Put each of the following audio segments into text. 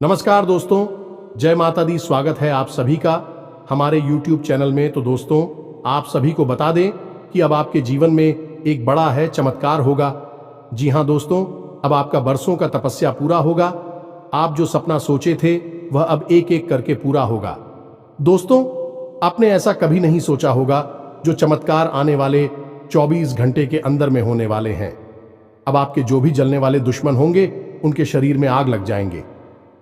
नमस्कार दोस्तों, जय माता दी। स्वागत है आप सभी का हमारे YouTube चैनल में। तो दोस्तों, आप सभी को बता दें कि अब आपके जीवन में एक बड़ा है चमत्कार होगा। जी हाँ दोस्तों, अब आपका बरसों का तपस्या पूरा होगा। आप जो सपना सोचे थे वह अब एक एक करके पूरा होगा। दोस्तों, आपने ऐसा कभी नहीं सोचा होगा जो चमत्कार आने वाले 24 घंटे के अंदर में होने वाले हैं। अब आपके जो भी जलने वाले दुश्मन होंगे उनके शरीर में आग लग जाएंगे।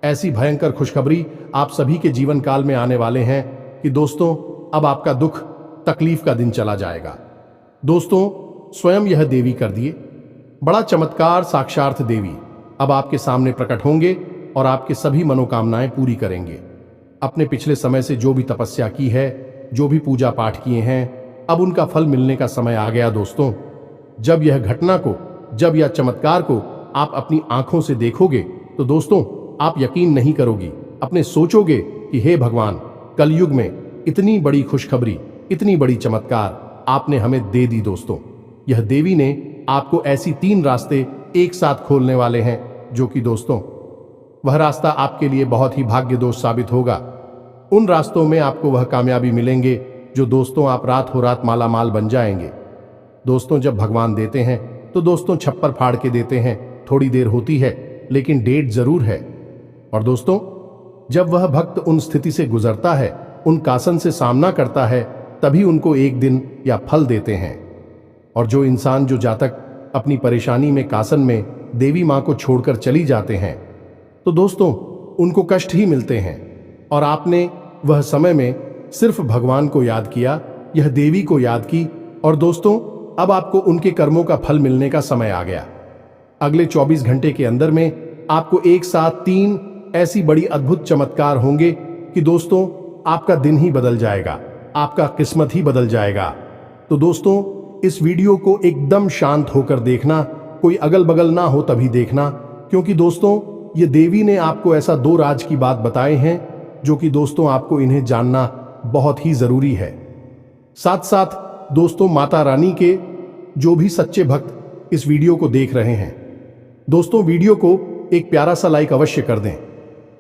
ऐसी भयंकर खुशखबरी आप सभी के जीवन काल में आने वाले हैं कि दोस्तों, अब आपका दुख तकलीफ का दिन चला जाएगा। दोस्तों, स्वयं यह देवी कर दिए बड़ा चमत्कार। साक्षात देवी अब आपके सामने प्रकट होंगे और आपके सभी मनोकामनाएं पूरी करेंगे। अपने पिछले समय से जो भी तपस्या की है, जो भी पूजा पाठ किए हैं, अब उनका फल मिलने का समय आ गया। दोस्तों, जब यह घटना को, जब यह चमत्कार को आप अपनी आंखों से देखोगे तो दोस्तों, आप यकीन नहीं करोगी। अपने सोचोगे कि हे भगवान, कलयुग में इतनी बड़ी खुशखबरी, इतनी बड़ी चमत्कार आपने हमें दे दी। दोस्तों, यह देवी ने आपको ऐसी 3 रास्ते एक साथ खोलने वाले हैं, जो कि दोस्तों, वह रास्ता आपके लिए बहुत ही भाग्यदोष साबित होगा। उन रास्तों में आपको वह कामयाबी मिलेंगे जो दोस्तों, आप रात हो रात माला माल बन जाएंगे। दोस्तों, जब भगवान देते हैं तो दोस्तों छप्पर फाड़ के देते हैं। थोड़ी देर होती है लेकिन डेट जरूर है। और दोस्तों, जब वह भक्त उन स्थिति से गुजरता है, उन कासन से सामना करता है, तभी उनको एक दिन या फल देते हैं। और जो इंसान, जो जातक अपनी परेशानी में, कासन में देवी मां को छोड़कर चली जाते हैं, तो दोस्तों उनको कष्ट ही मिलते हैं। और आपने वह समय में सिर्फ भगवान को याद किया, यह देवी को याद की, और दोस्तों अब आपको उनके कर्मों का फल मिलने का समय आ गया। अगले 24 घंटे के अंदर में आपको एक साथ 3 ऐसी बड़ी अद्भुत चमत्कार होंगे कि दोस्तों, आपका दिन ही बदल जाएगा, आपका किस्मत ही बदल जाएगा। तो दोस्तों, इस वीडियो को एकदम शांत होकर देखना, कोई अगल बगल ना हो तभी देखना, क्योंकि दोस्तों ये देवी ने आपको ऐसा 2 राज की बात बताए हैं जो कि दोस्तों आपको इन्हें जानना बहुत ही जरूरी है। साथ साथ दोस्तों, माता रानी के जो भी सच्चे भक्त इस वीडियो को देख रहे हैं, दोस्तों वीडियो को एक प्यारा सा लाइक अवश्य कर दें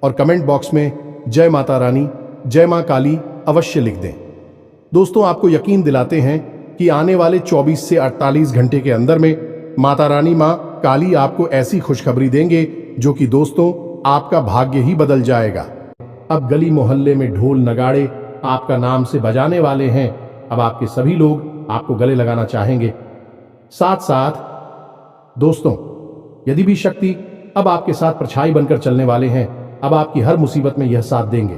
और कमेंट बॉक्स में जय माता रानी, जय मां काली अवश्य लिख दें। दोस्तों, आपको यकीन दिलाते हैं कि आने वाले 24 से 48 घंटे के अंदर में माता रानी, मां काली आपको ऐसी खुशखबरी देंगे जो कि दोस्तों आपका भाग्य ही बदल जाएगा। अब गली मोहल्ले में ढोल नगाड़े आपका नाम से बजाने वाले हैं। अब आपके सभी लोग आपको गले लगाना चाहेंगे। साथ साथ दोस्तों, यदि भी शक्ति अब आपके साथ परछाई बनकर चलने वाले हैं, अब आपकी हर मुसीबत में यह साथ देंगे।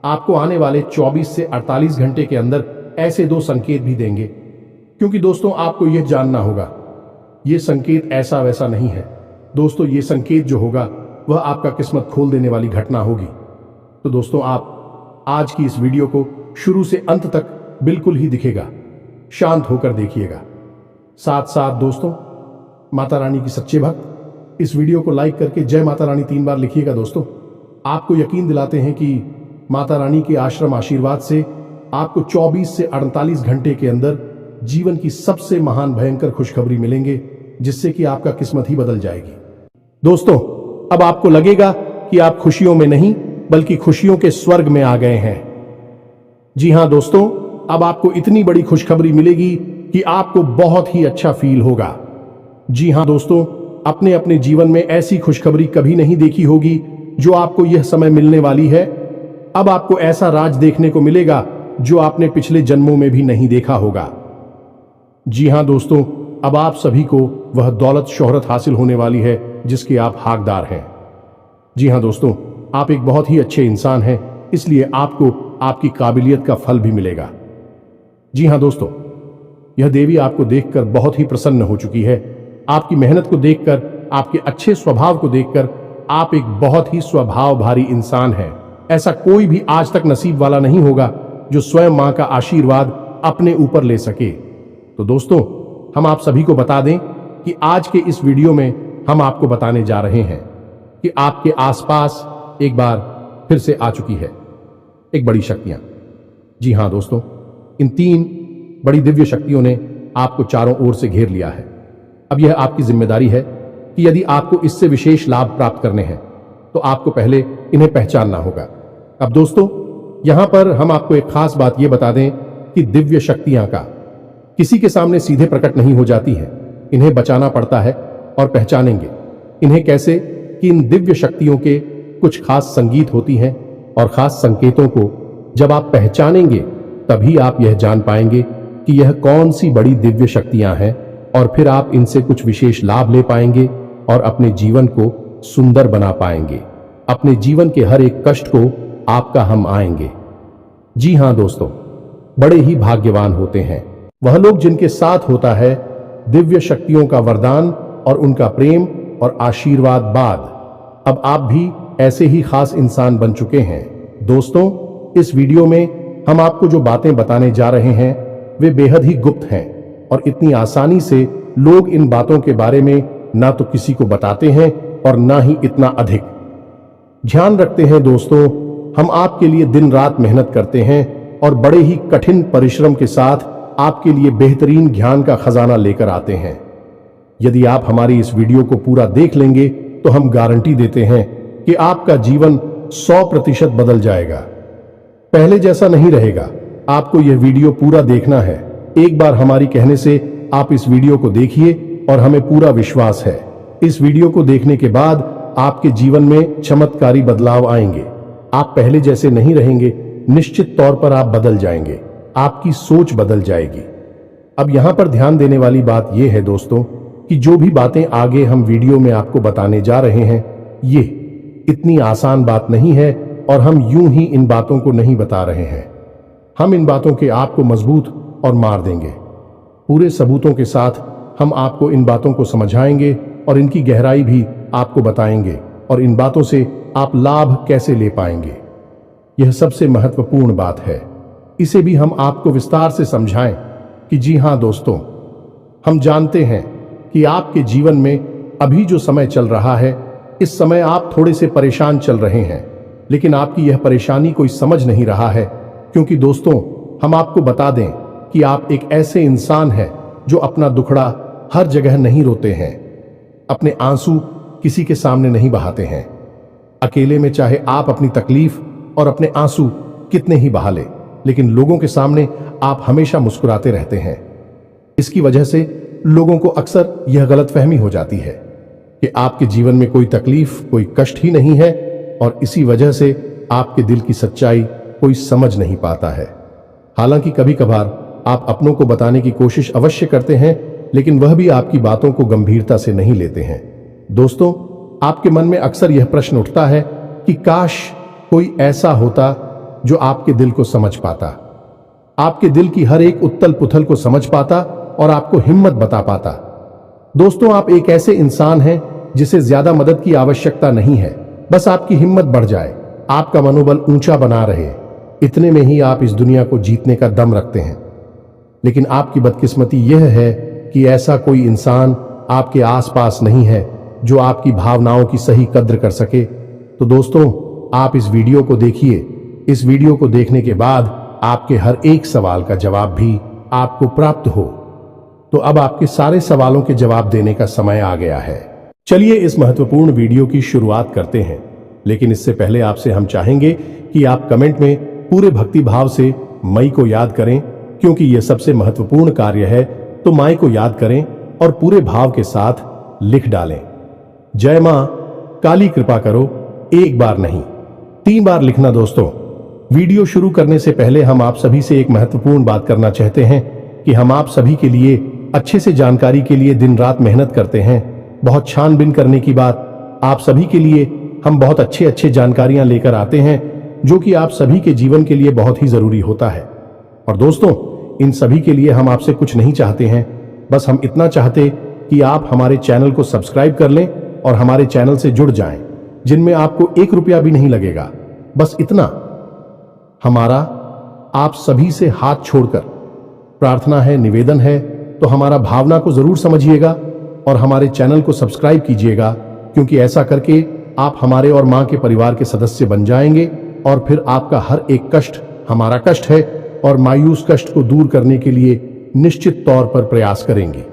आपको आने वाले 24 से 48 घंटे के अंदर ऐसे 2 संकेत भी देंगे, क्योंकि दोस्तों आपको यह जानना होगा, यह संकेत ऐसा वैसा नहीं है। दोस्तों, यह संकेत जो होगा वह आपका किस्मत खोल देने वाली घटना होगी। तो दोस्तों, आप आज की इस वीडियो को शुरू से अंत तक बिल्कुल ही दिखेगा, शांत होकर देखिएगा। साथ साथ दोस्तों, माता रानी की सच्चे भक्त इस वीडियो को लाइक करके जय माता रानी 3 बार लिखिएगा। दोस्तों, आपको यकीन दिलाते हैं कि माता रानी के आश्रम आशीर्वाद से आपको 24 से 48 घंटे के अंदर जीवन की सबसे महान भयंकर खुशखबरी मिलेंगे, जिससे कि आपका किस्मत ही बदल जाएगी। दोस्तों, अब आपको लगेगा कि आप खुशियों में नहीं बल्कि खुशियों के स्वर्ग में आ गए हैं। जी हां दोस्तों, अब आपको इतनी बड़ी खुशखबरी मिलेगी कि आपको बहुत ही अच्छा फील होगा। जी हां दोस्तों, अपने अपने जीवन में ऐसी खुशखबरी कभी नहीं देखी होगी जो आपको यह समय मिलने वाली है। अब आपको ऐसा राज देखने को मिलेगा जो आपने पिछले जन्मों में भी नहीं देखा होगा। जी हां दोस्तों, अब आप सभी को वह दौलत शोहरत हासिल होने वाली है जिसके आप हकदार हैं। जी हां दोस्तों, आप एक बहुत ही अच्छे इंसान हैं, इसलिए आपको आपकी काबिलियत का फल भी मिलेगा। जी हां दोस्तों, यह देवी आपको देखकर बहुत ही प्रसन्न हो चुकी है। आपकी मेहनत को देखकर, आपके अच्छे स्वभाव को देखकर, आप एक बहुत ही स्वभाव भारी इंसान हैं। ऐसा कोई भी आज तक नसीब वाला नहीं होगा जो स्वयं मां का आशीर्वाद अपने ऊपर ले सके। तो दोस्तों, हम आप सभी को बता दें कि आज के इस वीडियो में हम आपको बताने जा रहे हैं कि आपके आसपास एक बार फिर से आ चुकी है एक बड़ी शक्तियां। जी हां दोस्तों, इन 3 बड़ी दिव्य शक्तियों ने आपको चारों ओर से घेर लिया है। अब यह आपकी जिम्मेदारी है कि यदि आपको इससे विशेष लाभ प्राप्त करने हैं तो आपको पहले इन्हें पहचानना होगा। अब दोस्तों, यहां पर हम आपको एक खास बात यह बता दें कि दिव्य शक्तियां का किसी के सामने सीधे प्रकट नहीं हो जाती है, इन्हें बचाना पड़ता है। और पहचानेंगे इन्हें कैसे कि इन दिव्य शक्तियों के कुछ खास संगीत होती हैं और खास संकेतों को जब आप पहचानेंगे तभी आप यह जान पाएंगे कि यह कौन सी बड़ी दिव्य शक्तियां हैं, और फिर आप इनसे कुछ विशेष लाभ ले पाएंगे और अपने जीवन को सुंदर बना पाएंगे। अपने जीवन के हर एक कष्ट को आपका हम आएंगे। जी हां दोस्तों, बड़े ही भाग्यवान होते हैं वह लोग जिनके साथ होता है दिव्य शक्तियों का वरदान और उनका प्रेम और आशीर्वाद बाद। अब आप भी ऐसे ही खास इंसान बन चुके हैं। दोस्तों, इस वीडियो में हम आपको जो बातें बताने जा रहे हैं वे बेहद ही गुप्त हैं और इतनी आसानी से लोग इन बातों के बारे में ना तो किसी को बताते हैं और ना ही इतना अधिक ध्यान रखते हैं। दोस्तों, हम आपके लिए दिन रात मेहनत करते हैं और बड़े ही कठिन परिश्रम के साथ आपके लिए बेहतरीन ज्ञान का खजाना लेकर आते हैं। यदि आप हमारी इस वीडियो को पूरा देख लेंगे तो हम गारंटी देते हैं कि आपका जीवन 100% बदल जाएगा, पहले जैसा नहीं रहेगा। आपको यह वीडियो पूरा देखना है। एक बार हमारी कहने से आप इस वीडियो को देखिए और हमें पूरा विश्वास है इस वीडियो को देखने के बाद आपके जीवन में चमत्कारी बदलाव आएंगे। आप पहले जैसे नहीं रहेंगे, निश्चित तौर पर आप बदल जाएंगे, आपकी सोच बदल जाएगी। अब यहां पर ध्यान देने वाली बात यह है दोस्तों कि जो भी बातें आगे हम वीडियो में आपको बताने जा रहे हैं ये इतनी आसान बात नहीं है और हम यूं ही इन बातों को नहीं बता रहे हैं। हम इन बातों के आपको मजबूत और मार देंगे। पूरे सबूतों के साथ हम आपको इन बातों को समझाएंगे और इनकी गहराई भी आपको बताएंगे और इन बातों से आप लाभ कैसे ले पाएंगे। यह सबसे महत्वपूर्ण बात है। इसे भी हम आपको विस्तार से समझाएं कि जी हां दोस्तों, हम जानते हैं कि आपके जीवन में अभी जो समय चल रहा है इस समय आप थोड़े से परेशान चल रहे हैं, लेकिन आपकी यह परेशानी कोई समझ नहीं रहा है, क्योंकि दोस्तों हम आपको बता दें कि आप एक ऐसे इंसान हैं जो अपना दुखड़ा हर जगह नहीं रोते हैं, अपने आंसू किसी के सामने नहीं बहाते हैं। अकेले में चाहे आप अपनी तकलीफ और अपने आंसू कितने ही बहा ले, लेकिन लोगों के सामने आप हमेशा मुस्कुराते रहते हैं। इसकी वजह से लोगों को अक्सर यह गलतफहमी हो जाती है कि आपके जीवन में कोई तकलीफ, कोई कष्ट ही नहीं है और इसी वजह से आपके दिल की सच्चाई कोई समझ नहीं पाता है। हालांकि कभी कभार आप अपनों को बताने की कोशिश अवश्य करते हैं, लेकिन वह भी आपकी बातों को गंभीरता से नहीं लेते हैं। दोस्तों, आपके मन में अक्सर यह प्रश्न उठता है कि काश कोई ऐसा होता जो आपके दिल को समझ पाता, आपके दिल की हर एक उथल पुथल को समझ पाता और आपको हिम्मत बता पाता। दोस्तों, आप एक ऐसे इंसान हैं जिसे ज्यादा मदद की आवश्यकता नहीं है, बस आपकी हिम्मत बढ़ जाए, आपका मनोबल ऊंचा बना रहे, इतने में ही आप इस दुनिया को जीतने का दम रखते हैं। लेकिन आपकी बदकिस्मती यह है कि ऐसा कोई इंसान आपके आसपास नहीं है जो आपकी भावनाओं की सही कद्र कर सके। तो दोस्तों, आप इस वीडियो को देखिए। इस वीडियो को देखने के बाद आपके हर एक सवाल का जवाब भी आपको प्राप्त हो। तो अब आपके सारे सवालों के जवाब देने का समय आ गया है। चलिए इस महत्वपूर्ण वीडियो की शुरुआत करते हैं, लेकिन इससे पहले आपसे हम चाहेंगे कि आप कमेंट में पूरे भक्ति भाव से मई को याद करें, क्योंकि यह सबसे महत्वपूर्ण कार्य है। तो माई को याद करें और पूरे भाव के साथ लिख डालें, जय मां काली कृपा करो। एक बार नहीं, 3 बार लिखना। दोस्तों, वीडियो शुरू करने से पहले हम आप सभी से एक महत्वपूर्ण बात करना चाहते हैं कि हम आप सभी के लिए अच्छे से जानकारी के लिए दिन रात मेहनत करते हैं। बहुत छानबीन करने की बात, आप सभी के लिए हम बहुत अच्छे जानकारियां लेकर आते हैं जो कि आप सभी के जीवन के लिए बहुत ही जरूरी होता है। और दोस्तों, इन सभी के लिए हम आपसे कुछ नहीं चाहते हैं, बस हम इतना चाहते कि आप हमारे चैनल को सब्सक्राइब कर लें और हमारे चैनल से जुड़ जाएं, जिनमें आपको 1 रुपया भी नहीं लगेगा। बस इतना हमारा आप सभी से हाथ छोड़कर प्रार्थना है, निवेदन है। तो हमारा भावना को जरूर समझिएगा और हमारे चैनल को सब्सक्राइब कीजिएगा, क्योंकि ऐसा करके आप हमारे और मां के परिवार के सदस्य बन जाएंगे और फिर आपका हर एक कष्ट हमारा कष्ट है और मायूस कष्ट को दूर करने के लिए निश्चित तौर पर प्रयास करेंगे।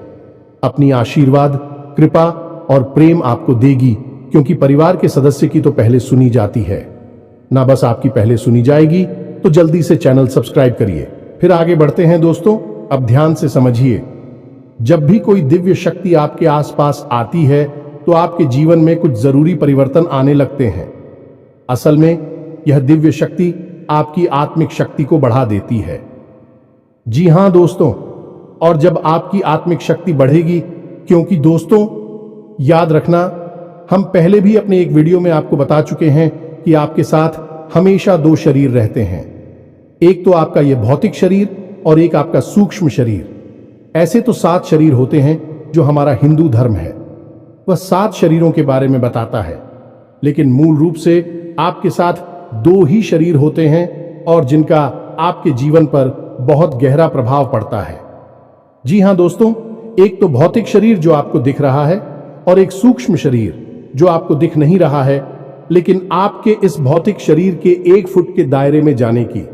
अपनी आशीर्वाद, कृपा और प्रेम आपको देगी क्योंकि परिवार के सदस्य की तो पहले सुनी जाती है ना, बस आपकी पहले सुनी जाएगी। तो जल्दी से चैनल सब्सक्राइब करिए। फिर आगे बढ़ते हैं दोस्तों। अब ध्यान से समझिए, जब भी कोई दिव्य शक्ति आपके आसपास आती है तो आपके जीवन में कुछ जरूरी परिवर्तन आने लगते हैं। असल में यह दिव्य शक्ति आपकी आत्मिक शक्ति को बढ़ा देती है। जी हां दोस्तों, और जब आपकी आत्मिक शक्ति बढ़ेगी, क्योंकि दोस्तों याद रखना, हम पहले भी अपने एक वीडियो में आपको बता चुके हैं कि आपके साथ हमेशा दो शरीर रहते हैं। एक तो आपका यह भौतिक शरीर और एक आपका सूक्ष्म शरीर। ऐसे तो 7 शरीर होते हैं जो हमारा हिंदू धर्म है, वह 7 शरीरों के बारे में बताता है। लेकिन मूल रूप से आपके साथ 2 ही शरीर होते हैं और जिनका आपके जीवन पर बहुत गहरा प्रभाव पड़ता है। जी हां दोस्तों, एक तो भौतिक शरीर जो आपको दिख रहा है और एक सूक्ष्म शरीर जो आपको दिख नहीं रहा है, लेकिन आपके इस भौतिक शरीर के 1 फुट के दायरे में जाने की,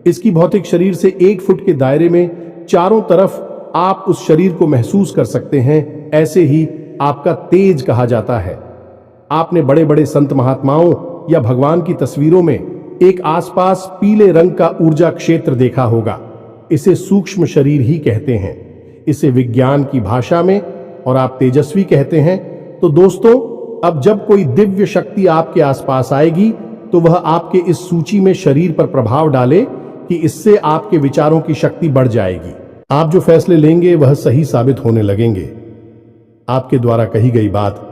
इसकी भौतिक शरीर से 1 फुट के दायरे में चारों तरफ आप उस शरीर को महसूस कर सकते हैं। ऐसे ही आपका तेज कहा जाता है। आपने बड़े बड़े संत महात्माओं या भगवान की तस्वीरों में एक आसपास पीले रंग का ऊर्जा क्षेत्र देखा होगा। इसे सूक्ष्म शरीर ही कहते हैं। इसे विज्ञान की भाषा में और आप तेजस्वी कहते हैं। तो दोस्तों, अब जब कोई दिव्य शक्ति आपके आसपास आएगी तो वह आपके इस सूची में शरीर पर प्रभाव डाले कि इससे आपके विचारों की शक्ति बढ़ जाएगी। आप जो फैसले लेंगे वह सही साबित होने लगेंगे। आपके द्वारा कही गई बात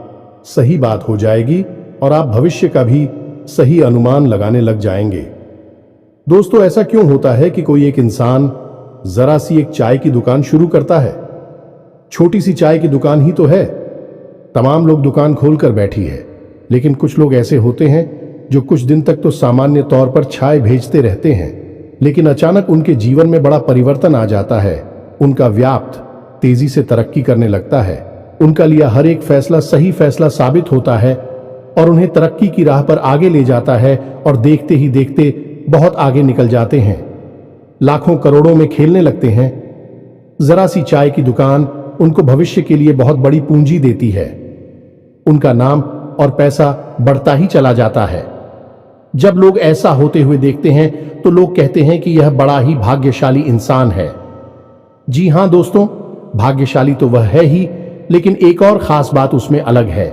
सही बात हो जाएगी और आप भविष्य का भी सही अनुमान लगाने लग जाएंगे। दोस्तों, ऐसा क्यों होता है कि कोई एक इंसान जरा सी एक चाय की दुकान शुरू करता है? छोटी सी चाय की दुकान ही तो है, तमाम लोग दुकान खोलकर बैठी है। लेकिन कुछ लोग ऐसे होते हैं जो कुछ दिन तक तो सामान्य तौर पर चाय भेजते रहते हैं, लेकिन अचानक उनके जीवन में बड़ा परिवर्तन आ जाता है। उनका व्यापार तेजी से तरक्की करने लगता है। उनका लिया हर एक फैसला सही फैसला साबित होता है और उन्हें तरक्की की राह पर आगे ले जाता है और देखते ही देखते बहुत आगे निकल जाते हैं। लाखों करोड़ों में खेलने लगते हैं। जरा सी चाय की दुकान उनको भविष्य के लिए बहुत बड़ी पूंजी देती है। उनका नाम और पैसा बढ़ता ही चला जाता है। जब लोग ऐसा होते हुए देखते हैं तो लोग कहते हैं कि यह बड़ा ही भाग्यशाली इंसान है। जी हां दोस्तों, भाग्यशाली तो वह है ही, लेकिन एक और खास बात उसमें अलग है।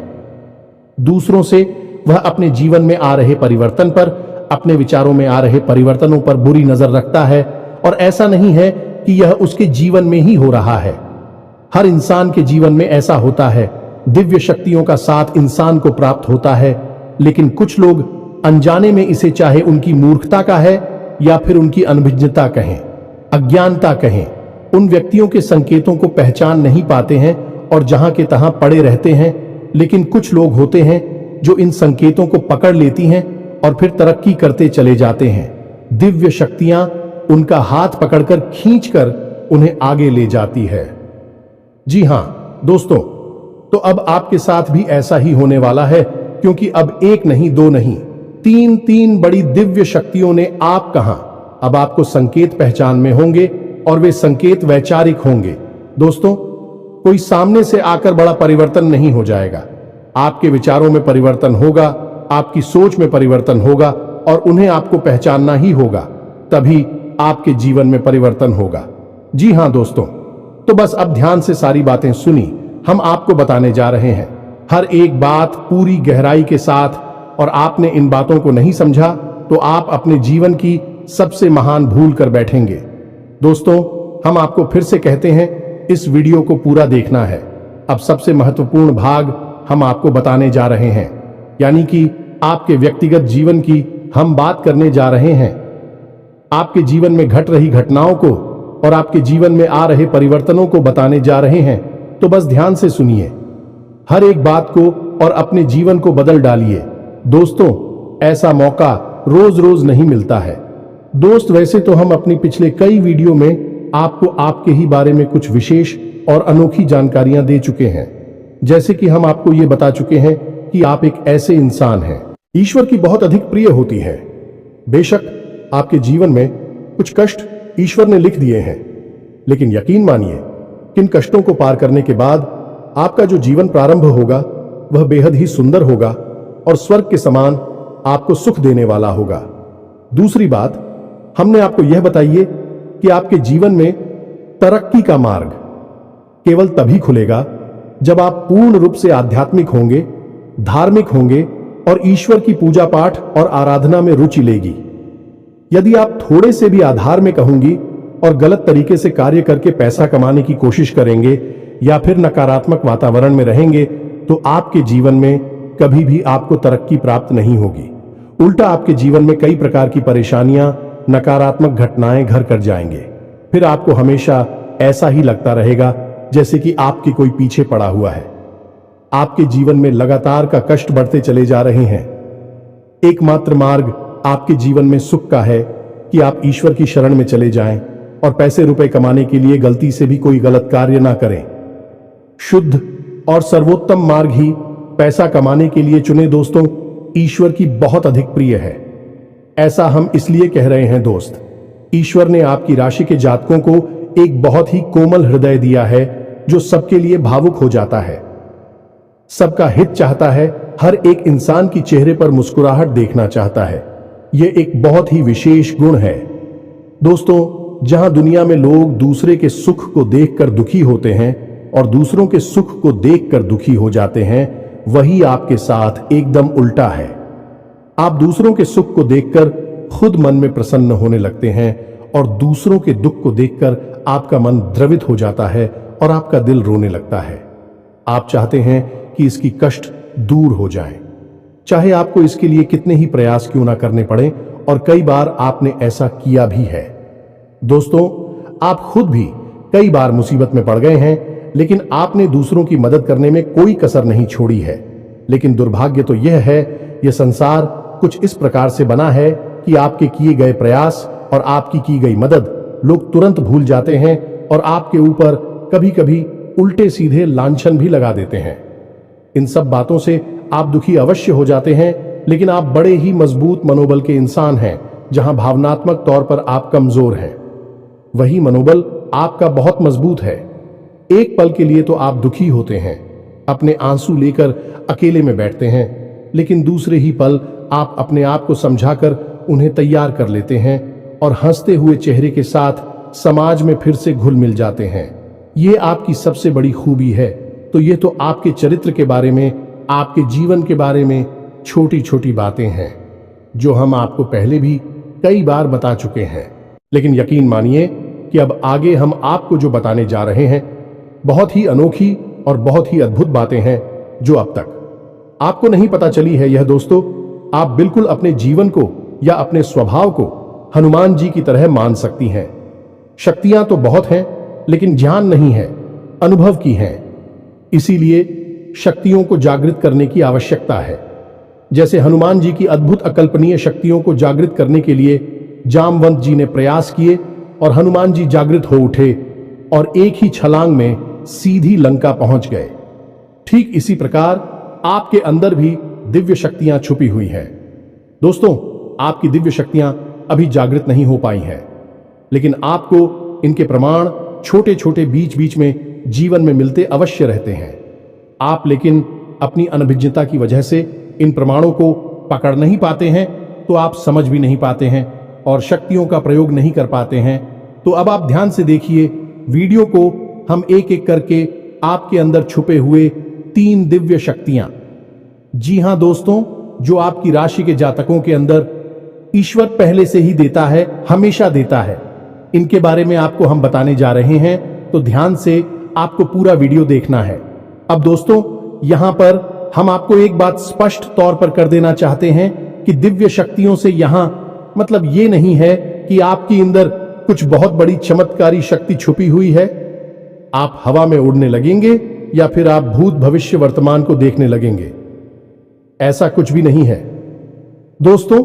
दूसरों से वह अपने जीवन में आ रहे परिवर्तन पर, अपने विचारों में आ रहे परिवर्तनों पर बुरी नजर रखता है। और ऐसा नहीं है कि यह उसके जीवन में ही हो रहा है। हर इंसान के जीवन में ऐसा होता है। दिव्य शक्तियों का साथ इंसान को प्राप्त होता है, लेकिन कुछ लोग अनजाने में इसे, चाहे उनकी मूर्खता का है या फिर उनकी अनभिज्ञता कहें, अज्ञानता कहें, उन व्यक्तियों के संकेतों को पहचान नहीं पाते हैं और जहां के तहां पड़े रहते हैं। लेकिन कुछ लोग होते हैं जो इन संकेतों को पकड़ लेती हैं और फिर तरक्की करते चले जाते हैं। दिव्य शक्तियां उनका हाथ पकड़कर खींचकर उन्हें आगे ले जाती है। जी हां दोस्तों, तो अब आपके साथ भी ऐसा ही होने वाला है, क्योंकि अब एक नहीं, 2 नहीं, 3 बड़ी दिव्य शक्तियों ने आप कहां, अब आपको संकेत पहचान में होंगे और वे संकेत वैचारिक होंगे। दोस्तों, कोई सामने से आकर बड़ा परिवर्तन नहीं हो जाएगा। आपके विचारों में परिवर्तन होगा, आपकी सोच में परिवर्तन होगा और उन्हें आपको पहचानना ही होगा, तभी आपके जीवन में परिवर्तन होगा। जी हां दोस्तों, तो बस अब ध्यान से सारी बातें सुनी, हम आपको बताने जा रहे हैं हर एक बात पूरी गहराई के साथ। और आपने इन बातों को नहीं समझा तो आप अपने जीवन की सबसे महान भूल कर बैठेंगे। दोस्तों, हम आपको फिर से कहते हैं, इस वीडियो को पूरा देखना है। अब सबसे महत्वपूर्ण भाग हम आपको बताने जा रहे हैं, यानी कि आपके व्यक्तिगत जीवन की हम बात करने जा रहे हैं। आपके जीवन में घट रही घटनाओं को और आपके जीवन में आ रहे परिवर्तनों को बताने जा रहे हैं। तो बस ध्यान से सुनिए हर एक बात को और अपने जीवन को बदल डालिए। दोस्तों, ऐसा मौका रोज रोज नहीं मिलता है। दोस्त, वैसे तो हम अपनी पिछले कई वीडियो में आपको आपके ही बारे में कुछ विशेष और अनोखी जानकारियां दे चुके हैं। जैसे कि हम आपको ये बता चुके हैं कि आप एक ऐसे इंसान हैं ईश्वर की बहुत अधिक प्रिय होती है। बेशक आपके जीवन में कुछ कष्ट ईश्वर ने लिख दिए हैं, लेकिन यकीन मानिए, किन कष्टों को पार करने के बाद आपका जो जीवन प्रारंभ होगा वह बेहद ही सुंदर होगा और स्वर्ग के समान आपको सुख देने वाला होगा। दूसरी बात, हमने आपको यह बताइए कि आपके जीवन में तरक्की का मार्ग केवल तभी खुलेगा जब आप पूर्ण रूप से आध्यात्मिक होंगे, धार्मिक होंगे और ईश्वर की पूजा पाठ और आराधना में रुचि लेगी। यदि आप थोड़े से भी आधार में कहूंगी और गलत तरीके से कार्य करके पैसा कमाने की कोशिश करेंगे या फिर नकारात्मक वातावरण में रहेंगे तो आपके जीवन में कभी भी आपको तरक्की प्राप्त नहीं होगी। उल्टा आपके जीवन में कई प्रकार की परेशानियां, नकारात्मक घटनाएं घर कर जाएंगे। फिर आपको हमेशा ऐसा ही लगता रहेगा जैसे कि आपके कोई पीछे पड़ा हुआ है। आपके जीवन में लगातार का कष्ट बढ़ते चले जा रहे हैं। एकमात्र मार्ग आपके जीवन में सुख का है कि आप ईश्वर की शरण में चले जाएं और पैसे रुपए कमाने के लिए गलती से भी कोई गलत कार्य ना करें। शुद्ध और सर्वोत्तम मार्ग ही पैसा कमाने के लिए चुने दोस्तों, ईश्वर की बहुत अधिक प्रिय है। ऐसा हम इसलिए कह रहे हैं दोस्त, ईश्वर ने आपकी राशि के जातकों को एक बहुत ही कोमल हृदय दिया है जो सबके लिए भावुक हो जाता है, सबका हित चाहता है, हर एक इंसान की चेहरे पर मुस्कुराहट देखना चाहता है। यह एक बहुत ही विशेष गुण है दोस्तों। जहां दुनिया में लोग दूसरे के सुख को देखकर दुखी होते हैं और दूसरों के सुख को देखकर दुखी हो जाते हैं, वही आपके साथ एकदम उल्टा है। आप दूसरों के सुख को देखकर खुद मन में प्रसन्न होने लगते हैं और दूसरों के दुख को देखकर आपका मन द्रवित हो जाता है और आपका दिल रोने लगता है। आप चाहते हैं कि इसकी कष्ट दूर हो जाए, चाहे आपको इसके लिए कितने ही प्रयास क्यों ना करने पड़े, और कई बार आपने ऐसा किया भी है। दोस्तों, आप खुद भी कई बार मुसीबत में पड़ गए हैं, लेकिन आपने दूसरों की मदद करने में कोई कसर नहीं छोड़ी है। लेकिन दुर्भाग्य तो यह है, यह संसार कुछ इस प्रकार से बना है कि आपके किए गए प्रयास और आपकी की गई मदद लोग तुरंत भूल जाते हैं और आपके ऊपर कभी कभी उल्टे सीधे लांछन भी लगा देते हैं। इन सब बातों से आप दुखी अवश्य हो जाते हैं, लेकिन आप बड़े ही मजबूत मनोबल के इंसान हैं। जहां भावनात्मक तौर पर आप कमजोर हैं, वही मनोबल आपका बहुत मजबूत है। एक पल के लिए तो आप दुखी होते हैं, अपने आंसू लेकर अकेले में बैठते हैं, लेकिन दूसरे ही पल आप अपने आप को समझाकर उन्हें तैयार कर लेते हैं और हंसते हुए चेहरे के साथ समाज में फिर से घुल मिल जाते हैं। ये आपकी सबसे बड़ी खूबी है। तो ये तो आपके चरित्र के बारे में, आपके जीवन के बारे में छोटी छोटी बातें हैं जो हम आपको पहले भी कई बार बता चुके हैं। लेकिन यकीन मानिए कि अब आगे हम आपको जो बताने जा रहे हैं बहुत ही अनोखी और बहुत ही अद्भुत बातें हैं जो अब तक आपको नहीं पता चली है। यह दोस्तों, आप बिल्कुल अपने जीवन को या अपने स्वभाव को हनुमान जी की तरह मान सकती हैं। शक्तियां तो बहुत हैं, लेकिन ज्ञान नहीं है, अनुभव की है। इसीलिए शक्तियों को जागृत करने की आवश्यकता है। जैसे हनुमान जी की अद्भुत अकल्पनीय शक्तियों को जागृत करने के लिए जामवंत जी ने प्रयास किए और हनुमान जी जागृत हो उठे और एक ही छलांग में सीधी लंका पहुंच गए। ठीक इसी प्रकार आपके अंदर भी दिव्य शक्तियां छुपी हुई हैं। दोस्तों, आपकी दिव्य शक्तियां अभी जागृत नहीं हो पाई हैं, लेकिन आपको इनके प्रमाण छोटे छोटे बीच बीच में जीवन में मिलते अवश्य रहते हैं। आप लेकिन अपनी अनभिज्ञता की वजह से इन प्रमाणों को पकड़ नहीं पाते हैं, तो आप समझ भी नहीं पाते हैं और शक्तियों का प्रयोग नहीं कर पाते हैं। तो अब आप ध्यान से देखिए वीडियो को, हम एक एक करके आपके अंदर छुपे हुए 3 दिव्य शक्तियां, जी हां दोस्तों, जो आपकी राशि के जातकों के अंदर ईश्वर पहले से ही देता है, हमेशा देता है, इनके बारे में आपको हम बताने जा रहे हैं। तो ध्यान से आपको पूरा वीडियो देखना है। अब दोस्तों, यहां पर हम आपको एक बात स्पष्ट तौर पर कर देना चाहते हैं कि दिव्य शक्तियों से यहां मतलब ये नहीं है कि आपके अंदर कुछ बहुत बड़ी चमत्कारी शक्ति छुपी हुई है, आप हवा में उड़ने लगेंगे या फिर आप भूत भविष्य वर्तमान को देखने लगेंगे। ऐसा कुछ भी नहीं है दोस्तों,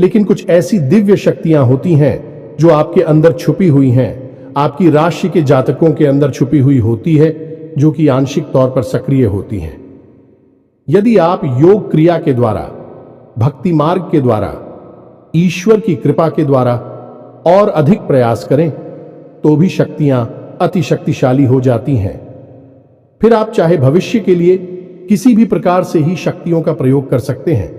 लेकिन कुछ ऐसी दिव्य शक्तियां होती हैं जो आपके अंदर छुपी हुई हैं, आपकी राशि के जातकों के अंदर छुपी हुई होती है, जो कि आंशिक तौर पर सक्रिय होती हैं। यदि आप योग क्रिया के द्वारा, भक्ति मार्ग के द्वारा, ईश्वर की कृपा के द्वारा और अधिक प्रयास करें तो भी शक्तियां अति शक्तिशाली हो जाती हैं। फिर आप चाहे भविष्य के लिए किसी भी प्रकार से ही शक्तियों का प्रयोग कर सकते हैं,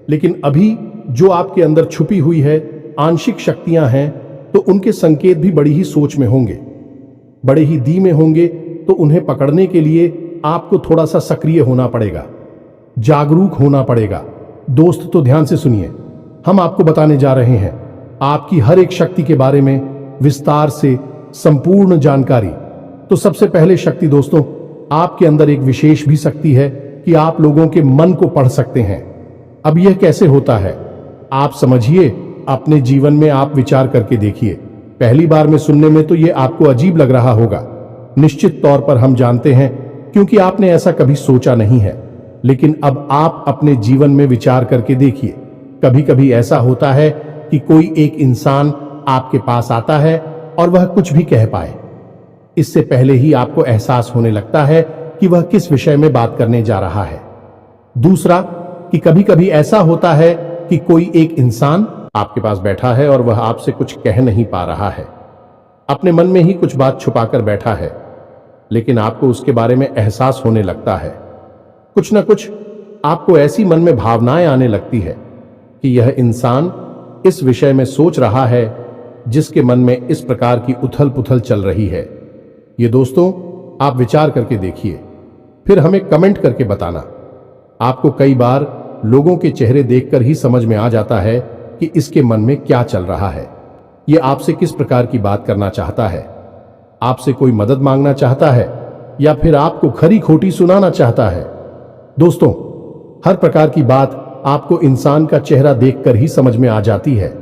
लेकिन अभी जो आपके अंदर छुपी हुई है आंशिक शक्तियां हैं, तो उनके संकेत भी बड़ी ही सोच में होंगे, बड़े ही धीमे होंगे। तो उन्हें पकड़ने के लिए आपको थोड़ा सा सक्रिय होना पड़ेगा, जागरूक होना पड़ेगा। दोस्त तो ध्यान से सुनिए, हम आपको बताने जा रहे हैं आपकी हर एक शक्ति के बारे में विस्तार से संपूर्ण जानकारी। तो सबसे पहले शक्ति दोस्तों, आपके अंदर एक विशेष भी शक्ति है कि आप लोगों के मन को पढ़ सकते हैं। अब यह कैसे होता है आप समझिए, अपने जीवन में आप विचार करके देखिए। पहली बार में सुनने में तो यह आपको अजीब लग रहा होगा, निश्चित तौर पर हम जानते हैं, क्योंकि आपने ऐसा कभी सोचा नहीं है। लेकिन अब आप अपने जीवन में विचार करके देखिए। कभी कभी ऐसा होता है कि कोई एक इंसान आपके पास आता है और वह कुछ भी कह पाए, इससे पहले ही आपको एहसास होने लगता है कि वह किस विषय में बात करने जा रहा है। दूसरा कि कभी कभी ऐसा होता है कि कोई एक इंसान आपके पास बैठा है और वह आपसे कुछ कह नहीं पा रहा है, अपने मन में ही कुछ बात छुपाकर बैठा है, लेकिन आपको उसके बारे में एहसास होने लगता है। कुछ न कुछ आपको ऐसी मन में भावनाएं आने लगती है कि यह इंसान इस विषय में सोच रहा है जिसके मन में इस प्रकार की उथल पुथल चल रही है। ये दोस्तों आप विचार करके देखिए, फिर हमें कमेंट करके बताना। आपको कई बार लोगों के चेहरे देखकर ही समझ में आ जाता है कि इसके मन में क्या चल रहा है, ये आपसे किस प्रकार की बात करना चाहता है, आपसे कोई मदद मांगना चाहता है या फिर आपको खरी खोटी सुनाना चाहता है। दोस्तों हर प्रकार की बात आपको इंसान का चेहरा देखकर ही समझ में आ जाती है।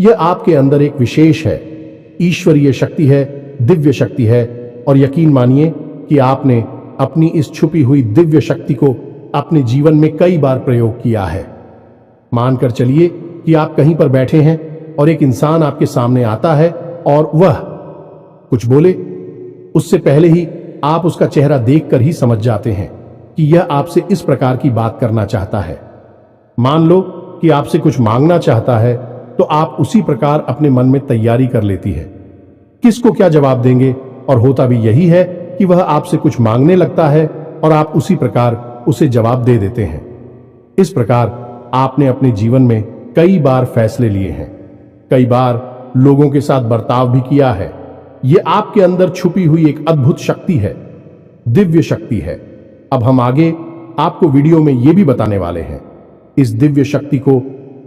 यह आपके अंदर एक विशेष है, ईश्वरीय शक्ति है, दिव्य शक्ति है। और यकीन मानिए कि आपने अपनी इस छुपी हुई दिव्य शक्ति को अपने जीवन में कई बार प्रयोग किया है। मानकर चलिए कि आप कहीं पर बैठे हैं और एक इंसान आपके सामने आता है और वह कुछ बोले, उससे पहले ही आप उसका चेहरा देखकर ही समझ जाते हैं कि यह आपसे इस प्रकार की बात करना चाहता है। मान लो कि आपसे कुछ मांगना चाहता है, तो आप उसी प्रकार अपने मन में तैयारी कर लेती है किसको क्या जवाब देंगे, और होता भी यही है कि वह आपसे कुछ मांगने लगता है और आप उसी प्रकार उसे जवाब दे देते हैं। इस प्रकार आपने अपने जीवन में कई बार फैसले लिए हैं, कई बार लोगों के साथ बर्ताव भी किया है। यह आपके अंदर छुपी हुई एक अद्भुत शक्ति है, दिव्य शक्ति है। अब हम आगे आपको वीडियो में यह भी बताने वाले हैं इस दिव्य शक्ति को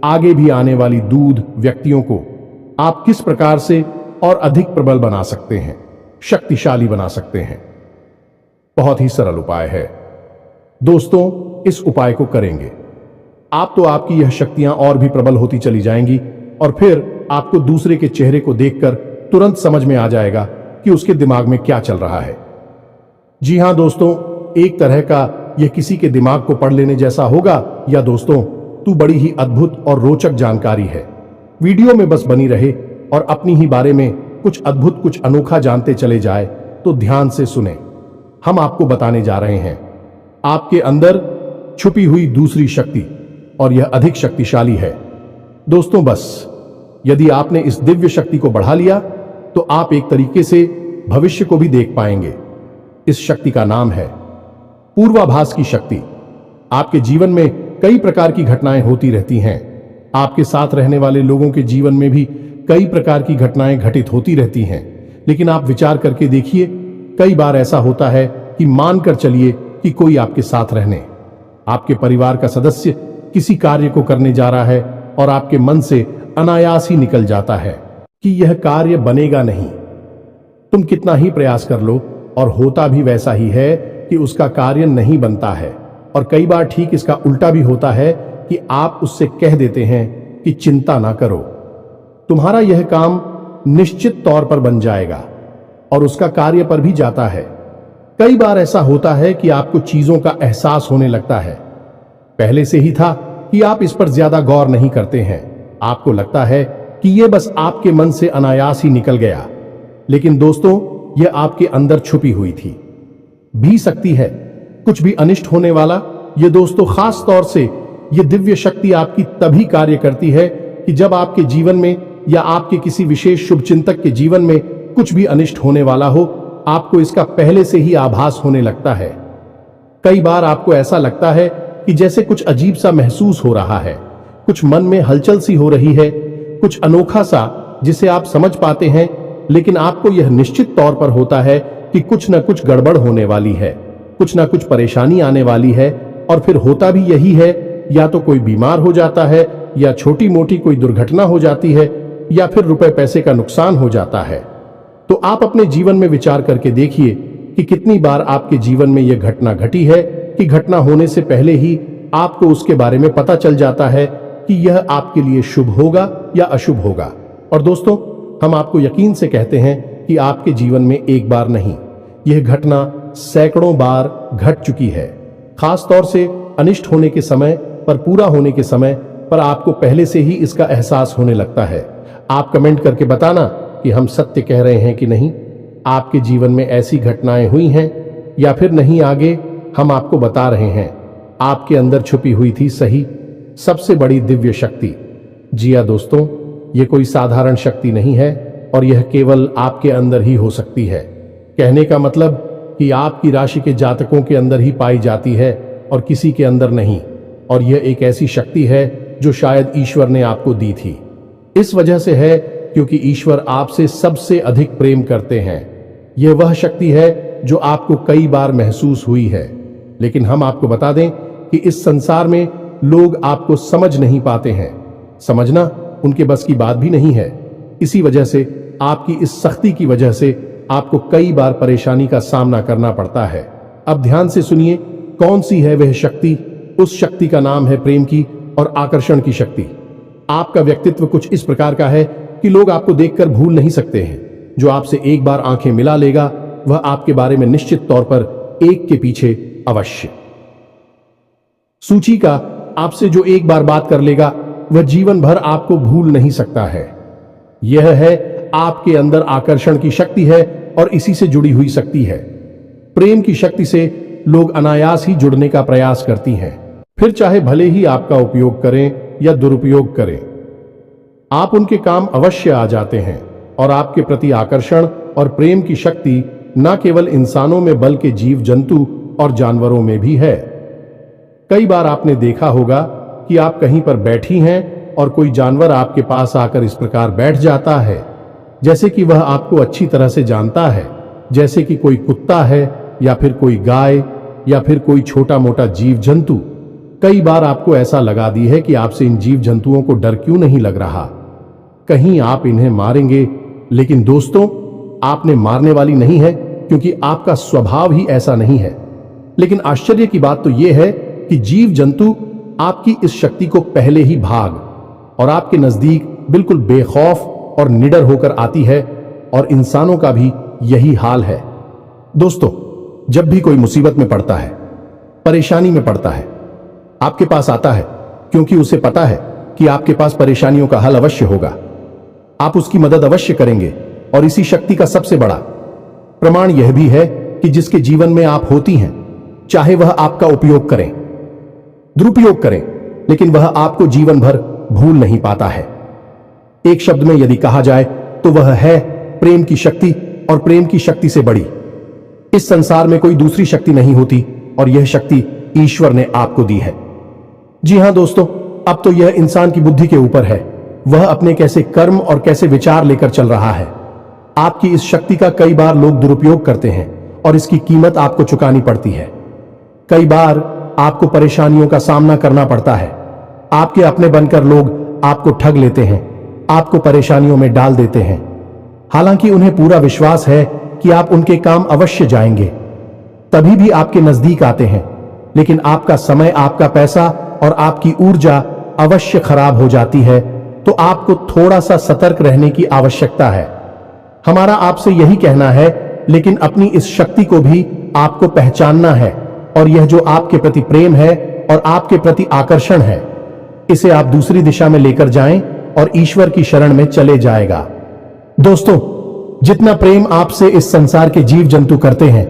आगे भी आने वाली दूध व्यक्तियों को आप किस प्रकार से और अधिक प्रबल बना सकते हैं, शक्तिशाली बना सकते हैं। बहुत ही सरल उपाय है दोस्तों, इस उपाय को करेंगे आप तो आपकी यह शक्तियां और भी प्रबल होती चली जाएंगी और फिर आपको दूसरे के चेहरे को देखकर तुरंत समझ में आ जाएगा कि उसके दिमाग में क्या चल रहा है। जी हां दोस्तों, एक तरह का यह किसी के दिमाग को पढ़ लेने जैसा होगा। या दोस्तों तू बड़ी ही अद्भुत और रोचक जानकारी है, वीडियो में बस बनी रहे और अपनी ही बारे में कुछ अद्भुत कुछ अनोखा जानते चले जाए। तो ध्यान से सुने, हम आपको बताने जा रहे हैं आपके अंदर छुपी हुई दूसरी शक्ति, और यह अधिक शक्तिशाली है। दोस्तों बस यदि आपने इस दिव्य शक्ति को बढ़ा लिया तो आप एक तरीके से भविष्य को भी देख पाएंगे। इस शक्ति का नाम है पूर्वाभास की शक्ति। आपके जीवन में कई प्रकार की घटनाएं होती रहती हैं, आपके साथ रहने वाले लोगों के जीवन में भी कई प्रकार की घटनाएं घटित होती रहती हैं, लेकिन आप विचार करके देखिए, कई बार ऐसा होता है कि मानकर चलिए कि कोई आपके साथ रहने, आपके परिवार का सदस्य किसी कार्य को करने जा रहा है और आपके मन से अनायास ही निकल जाता है कि यह कार्य बनेगा नहीं। तुम कितना ही प्रयास कर लो और होता भी वैसा ही है कि उसका कार्य नहीं बनता है। और कई बार ठीक इसका उल्टा भी होता है कि आप उससे कह देते हैं कि चिंता ना करो, तुम्हारा यह काम निश्चित तौर पर बन जाएगा, और उसका कार्य पर भी जाता है। कई बार ऐसा होता है कि आपको चीजों का एहसास होने लगता है, पहले से ही था कि आप इस पर ज्यादा गौर नहीं करते हैं, आपको लगता है कि यह बस आपके मन से अनायास ही निकल गया, लेकिन दोस्तों यह आपके अंदर छुपी हुई थी भी सकती है कुछ भी अनिष्ट होने वाला। यह दोस्तों खास तौर से यह दिव्य शक्ति आपकी तभी कार्य करती है कि जब आपके जीवन में या आपके किसी विशेष शुभचिंतक के जीवन में कुछ भी अनिष्ट होने वाला हो, आपको इसका पहले से ही आभास होने लगता है। कई बार आपको ऐसा लगता है कि जैसे कुछ अजीब सा महसूस हो रहा है, कुछ मन में हलचल सी हो रही है, कुछ अनोखा सा जिसे आप समझ पाते हैं, लेकिन आपको यह निश्चित तौर पर होता है कि कुछ न कुछ गड़बड़ होने वाली है, कुछ न कुछ परेशानी आने वाली है। और फिर होता भी यही है, या तो कोई बीमार हो जाता है, या छोटी मोटी कोई दुर्घटना हो जाती है, या फिर रुपए पैसे का नुकसान हो जाता है। तो आप अपने जीवन में विचार करके देखिए कि कितनी बार आपके जीवन में यह घटना घटी है कि घटना होने से पहले ही आपको उसके बारे में पता चल जाता है कि यह आपके लिए शुभ होगा या अशुभ होगा। और दोस्तों, हम आपको यकीन से कहते हैं कि आपके जीवन में एक बार नहीं, यह घटना सैकड़ों बार घट चुकी है। खास तौर से अनिष्ट होने के समय पर, पूरा होने के समय पर आपको पहले से ही इसका एहसास होने लगता है। आप कमेंट करके बताना कि हम सत्य कह रहे हैं कि नहीं। आपके जीवन में ऐसी घटनाएं हुई हैं या फिर नहीं, आगे हम आपको बता रहे हैं। आपके अंदर छुपी हुई थी सही सबसे बड़ी दिव्य शक्ति। जी हाँ दोस्तों, ये कोई साधारण शक्ति नहीं है और यह केवल आपके अंदर ही हो सकती है। कहने का मतलब कि आपकी राशि के जातकों के अंदर ही पाई जाती है और किसी के अंदर नहीं। और यह एक ऐसी शक्ति है जो शायद ईश्वर ने आपको दी थी। इस वजह से है क्योंकि ईश्वर आपसे सबसे अधिक प्रेम करते हैं। यह वह शक्ति है जो आपको कई बार महसूस हुई है, लेकिन हम आपको बता दें कि इस संसार में लोग आपको समझ नहीं पाते हैं। समझना उनके बस की बात भी नहीं है। इसी वजह से आपकी इस सख्ती की वजह से आपको कई बार परेशानी का सामना करना पड़ता है। अब ध्यान से सुनिए, कौन सी है वह शक्ति। उस शक्ति का नाम है प्रेम की और आकर्षण की शक्ति। आपका व्यक्तित्व कुछ इस प्रकार का है कि लोग आपको देखकर भूल नहीं सकते हैं। जो आपसे एक बार आंखें मिला लेगा, वह आपके बारे में निश्चित तौर पर एक के पीछे अवश्य सूची का आपसे जो एक बार बात कर लेगा, वह जीवन भर आपको भूल नहीं सकता है। यह है आपके अंदर आकर्षण की शक्ति है और इसी से जुड़ी हुई शक्ति है। प्रेम की शक्ति से लोग अनायास ही जुड़ने का प्रयास करती हैं, फिर चाहे भले ही आपका उपयोग करें या दुरुपयोग करें। आप उनके काम अवश्य आ जाते हैं और आपके प्रति आकर्षण और प्रेम की शक्ति न केवल इंसानों में बल्कि जीव जंतु और जानवरों में भी है। कई बार आपने देखा होगा कि आप कहीं पर बैठी हैं और कोई जानवर आपके पास आकर इस प्रकार बैठ जाता है जैसे कि वह आपको अच्छी तरह से जानता है, जैसे कि कोई कुत्ता है या फिर कोई गाय या फिर कोई छोटा मोटा जीव जंतु। कई बार आपको ऐसा लगा दी है कि आपसे इन जीव जंतुओं को डर क्यों नहीं लग रहा, कहीं आप इन्हें मारेंगे। लेकिन दोस्तों, आपने मारने वाली नहीं है क्योंकि आपका स्वभाव ही ऐसा नहीं है। लेकिन आश्चर्य की बात तो यह है कि जीव जंतु आपकी इस शक्ति को पहले ही भाग और आपके नजदीक बिल्कुल बेखौफ और निडर होकर आती है, और इंसानों का भी यही हाल है। दोस्तों, जब भी कोई मुसीबत में पड़ता है, परेशानी में पड़ता है, आपके पास आता है क्योंकि उसे पता है कि आपके पास परेशानियों का हल अवश्य होगा। आप उसकी मदद अवश्य करेंगे। और इसी शक्ति का सबसे बड़ा प्रमाण यह भी है कि जिसके जीवन में आप होती हैं, चाहे वह आपका उपयोग करें, दुरुपयोग करें, लेकिन वह आपको जीवन भर भूल नहीं पाता है। एक शब्द में यदि कहा जाए तो वह है प्रेम की शक्ति, और प्रेम की शक्ति से बड़ी इस संसार में कोई दूसरी शक्ति नहीं होती, और यह शक्ति ईश्वर ने आपको दी है। जी हां दोस्तों, अब तो यह इंसान की बुद्धि के ऊपर है, वह अपने कैसे कर्म और कैसे विचार लेकर चल रहा है। आपकी इस शक्ति का कई बार लोग दुरुपयोग करते हैं और इसकी कीमत आपको चुकानी पड़ती है। कई बार आपको परेशानियों का सामना करना पड़ता है। आपके अपने बनकर लोग आपको ठग लेते हैं, आपको परेशानियों में डाल देते हैं, हालांकि उन्हें पूरा विश्वास है कि आप उनके काम अवश्य जाएंगे, तभी भी आपके नजदीक आते हैं। लेकिन आपका समय, आपका पैसा और आपकी ऊर्जा अवश्य खराब हो जाती है। तो आपको थोड़ा सा सतर्क रहने की आवश्यकता है। हमारा आपसे यही कहना है, लेकिन अपनी इस शक्ति को भी आपको पहचानना है, और यह जो आपके प्रति प्रेम है और आपके प्रति आकर्षण है, इसे आप दूसरी दिशा में लेकर जाएं और ईश्वर की शरण में चले जाएगा। दोस्तों, जितना प्रेम आपसे इस संसार के जीव जंतु करते हैं,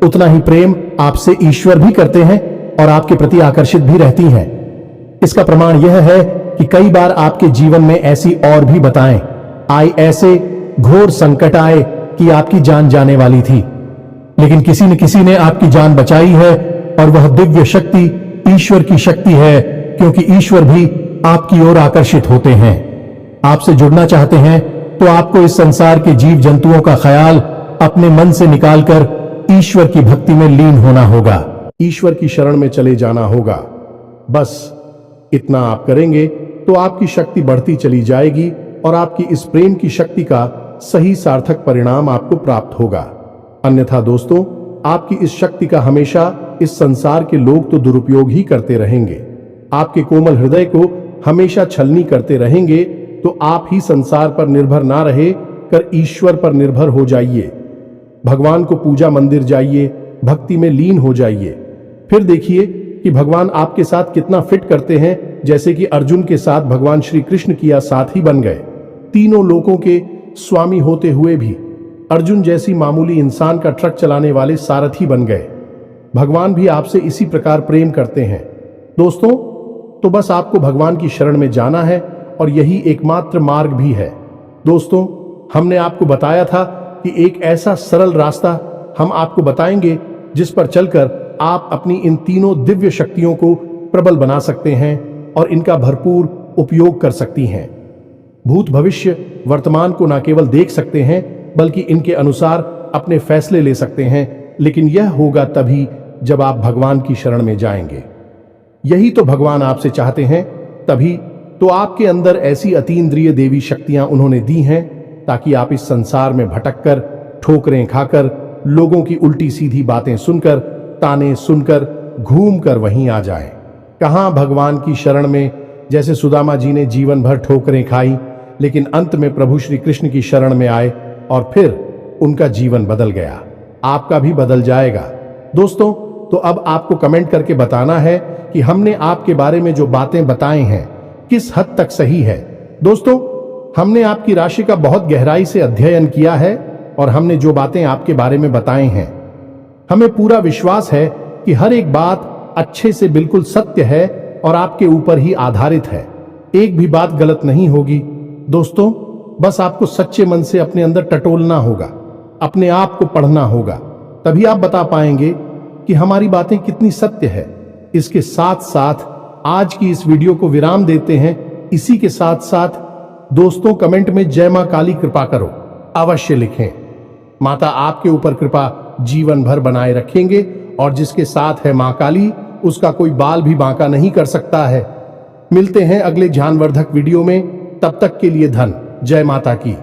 उतना ही प्रेम आपसे ईश्वर भी करते हैं और आपके प्रति आकर्षित भी रहती हैं। इसका प्रमाण यह है कि कई बार आपके जीवन में ऐसी और भी बताएं आई, ऐसे घोर संकट आए कि आपकी जान जाने वाली थी, लेकिन किसी न किसी ने आपकी जान बचाई है और वह दिव्य शक्ति ईश्वर की शक्ति है, क्योंकि ईश्वर भी आपकी ओर आकर्षित होते हैं। आपसे जुड़ना चाहते हैं तो आपको इस संसार के जीव जंतुओं का ख्याल अपने मन से निकालकर ईश्वर की भक्ति में लीन होना होगा। ईश्वर की शरण में चले जाना होगा। बस इतना आप करेंगे तो आपकी शक्ति बढ़ती चली जाएगी और आपकी इस प्रेम की शक्ति का सही सार्थक परिणाम आपको प्राप्त होगा। अन्यथा दोस्तों, आपकी इस शक्ति का हमेशा इस संसार के लोग तो दुरुपयोग ही करते रहेंगे। आपके कोमल हृदय को हमेशा छलनी करते रहेंगे, तो आप ही संसार पर निर्भर ना रहे कर ईश्वर पर निर्भर हो जाइए। भगवान को पूजा मंदिर जाइए, भक्ति में लीन हो जाइए। फिर देखिए कि भगवान आपके साथ कितना फिट करते हैं, जैसे कि अर्जुन के साथ भगवान श्री कृष्ण किया साथी बन गए। तीनों लोकों के स्वामी होते हुए भी अर्जुन जैसी मामूली इंसान का ट्रक चलाने वाले सारथी बन गए। भगवान भी आपसे इसी प्रकार प्रेम करते हैं। दोस्तों, तो बस आपको भगवान की शरण में जाना है और यही एकमात्र मार्ग भी है। दोस्तों, हमने आपको बताया था कि एक ऐसा सरल रास्ता हम आपको बताएंगे जिस पर चलकर आप अपनी इन तीनों दिव्य शक्तियों को प्रबल बना सकते हैं और इनका भरपूर उपयोग कर सकती हैं। भूत भविष्य वर्तमान को न केवल देख सकते हैं बल्कि इनके अनुसार अपने फैसले ले सकते हैं, लेकिन यह होगा तभी जब आप भगवान की शरण में जाएंगे। यही तो भगवान आपसे चाहते हैं। तभी तो आपके अंदर ऐसी अतीन्द्रिय देवी शक्तियां उन्होंने दी हैं ताकि आप इस संसार में भटककर, ठोकरें खाकर, लोगों की उल्टी सीधी बातें सुनकर, ताने सुनकर, घूमकर वहीं आ जाएं। कहां भगवान की शरण में, जैसे सुदामा जी ने जीवन भर ठोकरें खाई, लेकिन अंत में प्रभु श्री कृष्ण की शरण में आए और फिर उनका जीवन बदल गया। आपका भी बदल जाएगा। दोस्तों, तो अब आपको कमेंट करके बताना है कि हमने आपके बारे में जो बातें बताई हैं किस हद तक सही है। दोस्तों, हमने आपकी राशि का बहुत गहराई से अध्ययन किया है और हमने जो बातें आपके बारे में बताई हैं, हमें पूरा विश्वास है कि हर एक बात अच्छे से बिल्कुल सत्य है और आपके ऊपर ही आधारित है। एक भी बात गलत नहीं होगी। दोस्तों, बस आपको सच्चे मन से अपने अंदर टटोलना होगा, अपने आप को पढ़ना होगा, तभी आप बता पाएंगे कि हमारी बातें कितनी सत्य है। इसके साथ साथ आज की इस वीडियो को विराम देते हैं। इसी के साथ साथ दोस्तों, कमेंट में जय मां काली कृपा करो अवश्य लिखें। माता आपके ऊपर कृपा जीवन भर बनाए रखेंगे और जिसके साथ है मां काली, उसका कोई बाल भी बांका नहीं कर सकता है। मिलते हैं अगले ज्ञानवर्धक वीडियो में। तब तक के लिए धन जय माता की।